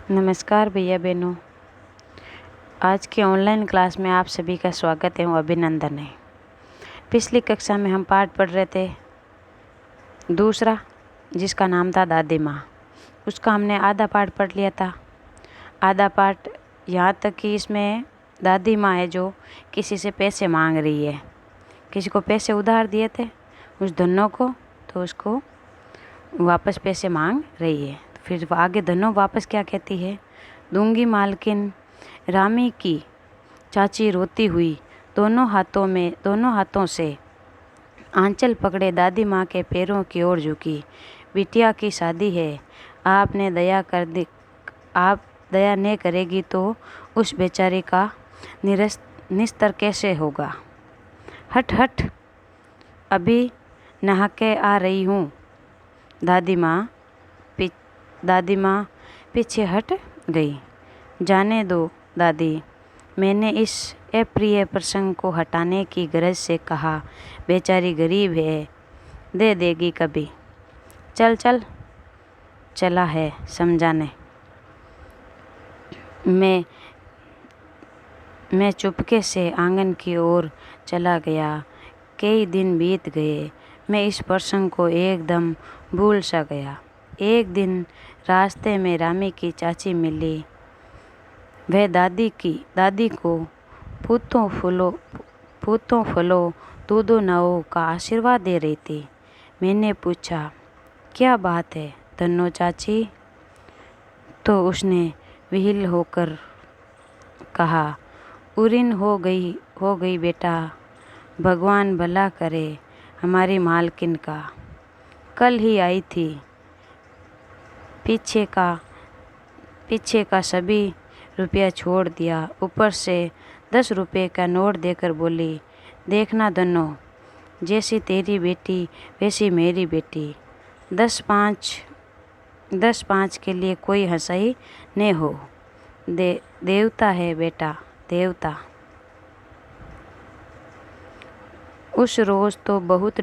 नमस्कार भैया बहनों। आज की ऑनलाइन क्लास में आप सभी का स्वागत है, अभिनंदन है। पिछली कक्षा में हम पाठ पढ़ रहे थे दूसरा, जिसका नाम था दादी माँ। उसका हमने आधा पाठ पढ़ लिया था। आधा पाठ यहाँ तक कि इसमें दादी माँ है जो किसी से पैसे मांग रही है। किसी को पैसे उधार दिए थे उस धनों को, तो उसको वापस पैसे मांग रही है। फिर आगे धनों वापस क्या कहती है, दूंगी मालकिन रामी की चाची रोती हुई दोनों हाथों से आंचल पकड़े दादी माँ के पैरों की ओर झुकी। बिटिया की शादी है, आप दया नहीं करेगी तो उस बेचारी का निस्तर कैसे होगा। हट हट, अभी नहा के आ रही हूँ। दादी माँ पीछे हट गई। जाने दो दादी, मैंने इस अप्रिय प्रसंग को हटाने की गरज से कहा। बेचारी गरीब है, दे देगी कभी। चला है समझाने। मैं चुपके से आंगन की ओर चला गया। कई दिन बीत गए, मैं इस प्रसंग को एकदम भूल सा गया। एक दिन रास्ते में रामी की चाची मिली। वह दादी को पूतों फलों दूधो नावों का आशीर्वाद दे रही थी। मैंने पूछा, क्या बात है धन्नो चाची? तो उसने विहिल होकर कहा, उरीन हो गई बेटा, भगवान भला करे हमारी मालकिन का। कल ही आई थी। पीछे का सभी रुपया छोड़ दिया, ऊपर से 10 रुपये का नोट देकर बोली, देखना धनो, जैसी तेरी बेटी वैसी मेरी बेटी। 10-5 के लिए कोई हंसाई नहीं हो। देवता है बेटा, देवता। उस रोज़ तो बहुत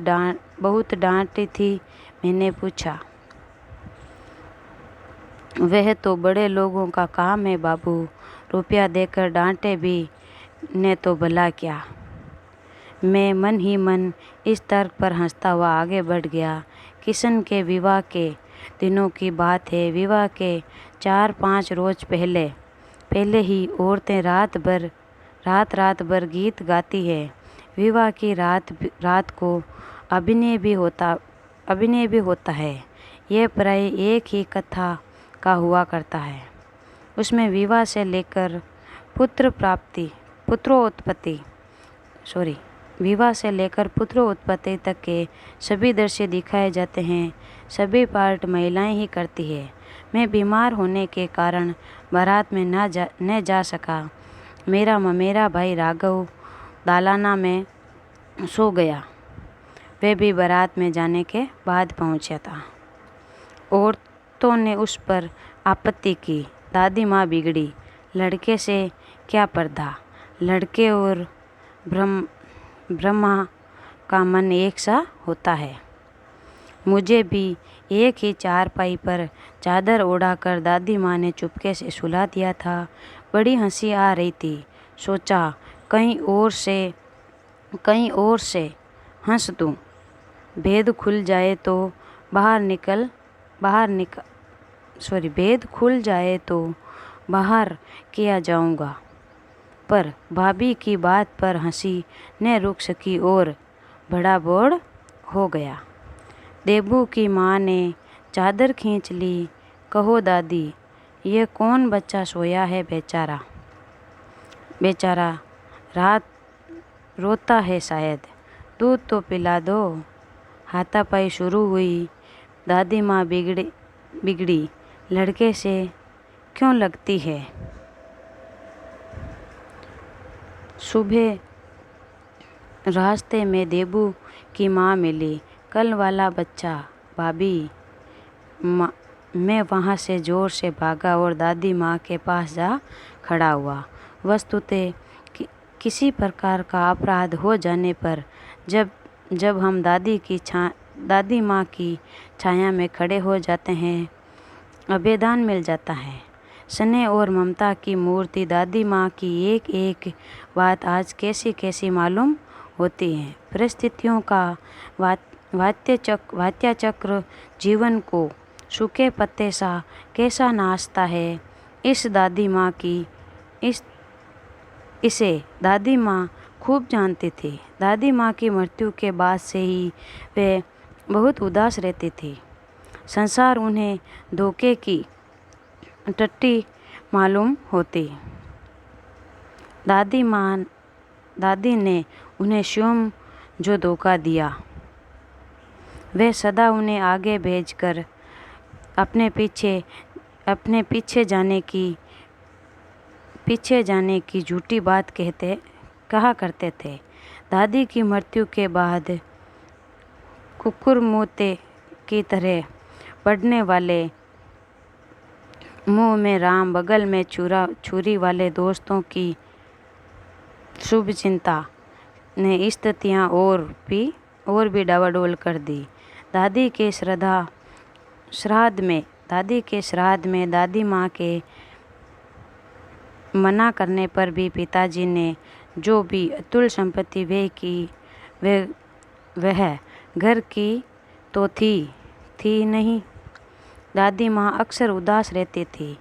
डांटी थी। मैंने पूछा, वह तो बड़े लोगों का काम है बाबू, रुपया देकर डांटे भी ने तो भला क्या। मैं मन ही मन इस तर्क पर हंसता हुआ आगे बढ़ गया। किशन के विवाह के दिनों की बात है। विवाह के 4-5 रोज पहले ही औरतें रात भर गीत गाती है। विवाह की रात को अभिनय भी होता है। यह प्राय एक ही कथा का हुआ करता है। उसमें विवाह से लेकर पुत्रोत्पत्ति तक के सभी दृश्य दिखाए जाते हैं। सभी पार्ट महिलाएं ही करती है। मैं बीमार होने के कारण बारात में न जा सका। मेरा भाई राघव दालाना में सो गया। वह भी बारात में जाने के बाद पहुंचा था। औरतों ने उस पर आपत्ति की। दादी माँ बिगड़ी। लड़के से क्या पर्दा, लड़के और ब्रह्मा का मन एक सा होता है। मुझे भी एक ही चारपाई पर चादर ओढ़ाकर दादी माँ ने चुपके से सुला दिया था। बड़ी हंसी आ रही थी। सोचा कहीं और से हंस दूं। भेद खुल जाए तो बाहर किया जाऊंगा। पर भाभी की बात पर हंसी न रुक सकी और बड़ा बोड़ हो गया। देबू की माँ ने चादर खींच ली। कहो दादी, ये कौन बच्चा सोया है बेचारा रात रोता है शायद, दूध तो पिला दो। हाथापाई शुरू हुई। दादी माँ बिगड़ी लड़के से क्यों लगती है। सुबह रास्ते में देबू की माँ मिली। कल वाला बच्चा भाभी। मैं वहाँ से जोर से भागा और दादी माँ के पास जा खड़ा हुआ। वस्तुतः किसी प्रकार का अपराध हो जाने पर जब हम दादी माँ की छाया में खड़े हो जाते हैं, अभेदान मिल जाता है। स्नेह और ममता की मूर्ति दादी माँ की एक एक बात आज कैसी कैसी मालूम होती है। परिस्थितियों का वात्य चक्र जीवन को सूखे पत्ते सा कैसा नाचता है, इस दादी माँ की इस इसे दादी माँ खूब जानती थी। दादी माँ की मृत्यु के बाद से ही वे बहुत उदास रहती थी। संसार उन्हें धोखे की टट्टी मालूम होती। दादी ने उन्हें स्वयं जो धोखा दिया, वे सदा उन्हें आगे भेजकर अपने पीछे जाने की झूठी बात कहा करते थे। दादी की मृत्यु के बाद कुकुरमुत्ते की तरह पड़ने वाले, मुंह में राम बगल में छुरी वाले दोस्तों की शुभ चिंता ने स्थितियाँ और भी डावाडोल कर दी। दादी के श्राद्ध में दादी माँ के मना करने पर भी पिताजी ने जो भी अतुल संपत्ति वह घर की तो थी नहीं। दादी माँ अक्सर उदास रहती थी।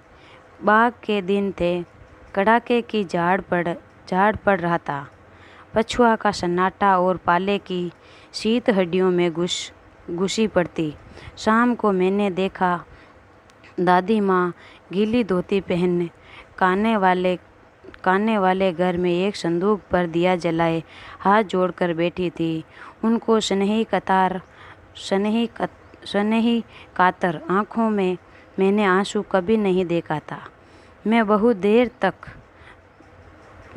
बाग के दिन थे, कड़ाके की झाड़ पड़ रहा था। पछुआ का सन्नाटा और पाले की शीत हड्डियों में घुसी पड़ती। शाम को मैंने देखा दादी माँ गीली धोती पहन काने वाले घर में एक संदूक पर दिया जलाए हाथ जोड़कर बैठी थी। उनको स्नेही कातर आँखों में मैंने आंसू कभी नहीं देखा था। मैं बहुत देर तक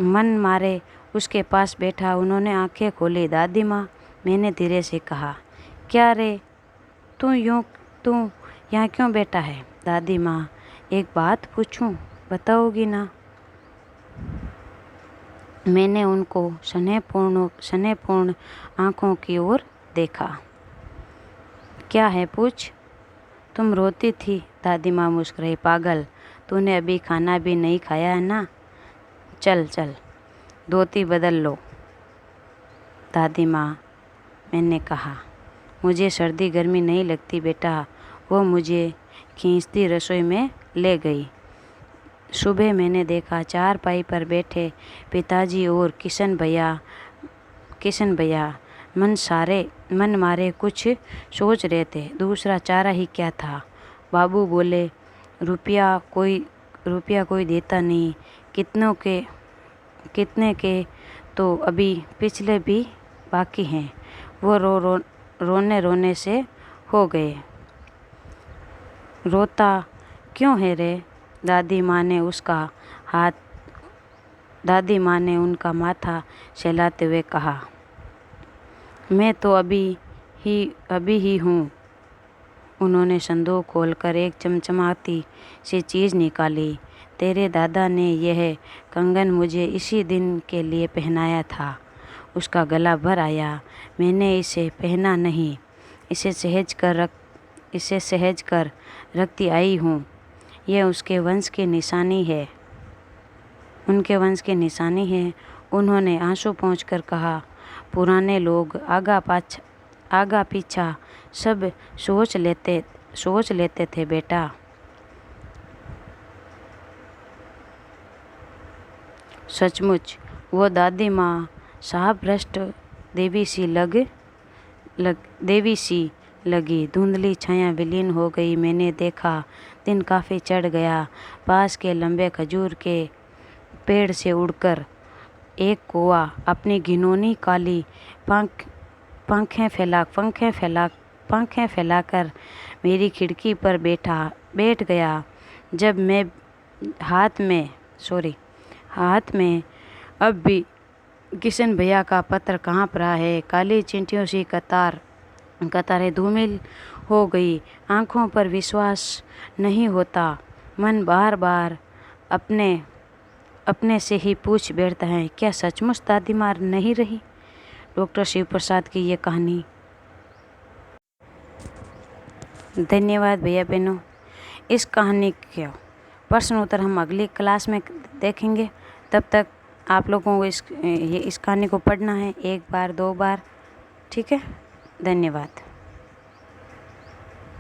मन मारे उसके पास बैठा। उन्होंने आंखें खोली। दादी माँ, मैंने धीरे से कहा, क्या रे, तू यहाँ क्यों बैठा है? दादी माँ, एक बात पूछूं, बताओगी ना? मैंने उनको स्नेहपूर्ण आँखों की ओर देखा। क्या है, पूछ। तुम रोती थी। दादी माँ मुस्कुराई। पागल, तूने अभी खाना भी नहीं खाया है ना? चल धोती बदल लो। दादी माँ, मैंने कहा, मुझे सर्दी गर्मी नहीं लगती बेटा। वो मुझे खींचती रसोई में ले गई। सुबह मैंने देखा चारपाई पर बैठे पिताजी और किशन भैया मन मारे कुछ सोच रहे थे। दूसरा चारा ही क्या था। बाबू बोले, रुपया कोई देता नहीं। कितने के तो अभी पिछले भी बाकी हैं। वो रोने से हो गए। रोता क्यों है रे? दादी माँ ने उनका माथा सहलाते हुए कहा, मैं तो अभी ही हूँ। उन्होंने संदूक खोलकर एक चमचमाती सी चीज़ निकाली। तेरे दादा ने यह कंगन मुझे इसी दिन के लिए पहनाया था। उसका गला भर आया। मैंने इसे पहना नहीं, इसे सहेज कर रखती आई हूँ। यह उनके वंश की निशानी है। उन्होंने आंसू पोंछकर कहा, पुराने लोग आगा पीछा सब सोच लेते थे बेटा। सचमुच वो दादी माँ शाहभ्रष्ट देवी सी लगी। धुंधली छाया विलीन हो गई। मैंने देखा दिन काफ़ी चढ़ गया। पास के लंबे खजूर के पेड़ से उड़कर एक कौवा अपनी घिनौनी काली पंखें फैलाकर मेरी खिड़की पर बैठ गया। जब मैं हाथ में अब भी किशन भैया का पत्र काँप रहा है। काली चींटियों सी कतारें धूमिल हो गई। आँखों पर विश्वास नहीं होता। मन बार बार अपने से ही पूछ बैठता है, क्या सचमुच दादी माँ नहीं रही? डॉक्टर शिव प्रसाद की ये कहानी। धन्यवाद भैया बहनों। इस कहानी को प्रश्न उत्तर हम अगली क्लास में देखेंगे। तब तक आप लोगों को इस कहानी को पढ़ना है 1 बार 2 बार, ठीक है। धन्यवाद।